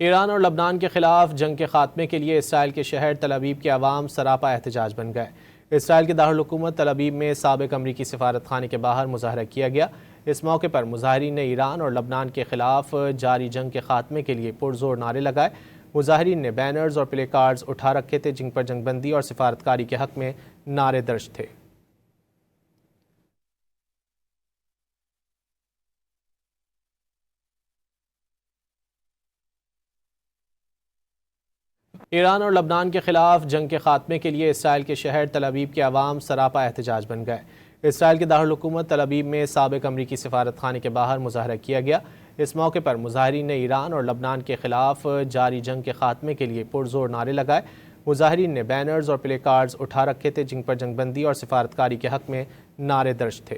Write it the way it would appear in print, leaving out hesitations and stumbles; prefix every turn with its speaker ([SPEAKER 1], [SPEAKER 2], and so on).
[SPEAKER 1] ایران اور لبنان کے خلاف جنگ کے خاتمے کے لیے اسرائیل کے شہر تل ابیب کے عوام سراپا احتجاج بن گئے۔ اسرائیل کے دارالحکومت تل ابیب میں سابق امریکی سفارت خانے کے باہر مظاہرہ کیا گیا۔ اس موقع پر مظاہرین نے ایران اور لبنان کے خلاف جاری جنگ کے خاتمے کے لیے پرزور نعرے لگائے۔ مظاہرین نے بینرز اور پلے کارڈز اٹھا رکھے تھے جن پر جنگ بندی اور سفارتکاری کے حق میں نعرے درج تھے۔ ایران اور لبنان کے خلاف جنگ کے خاتمے کے لیے اسرائیل کے شہر تل ابیب کے عوام سراپا احتجاج بن گئے۔ اسرائیل کے دارالحکومت تل ابیب میں سابق امریکی سفارت خانے کے باہر مظاہرہ کیا گیا۔ اس موقع پر مظاہرین نے ایران اور لبنان کے خلاف جاری جنگ کے خاتمے کے لیے پرزور نعرے لگائے۔ مظاہرین نے بینرز اور پلے کارڈز اٹھا رکھے تھے جن پر جنگ بندی اور سفارتکاری کے حق میں نعرے درج تھے۔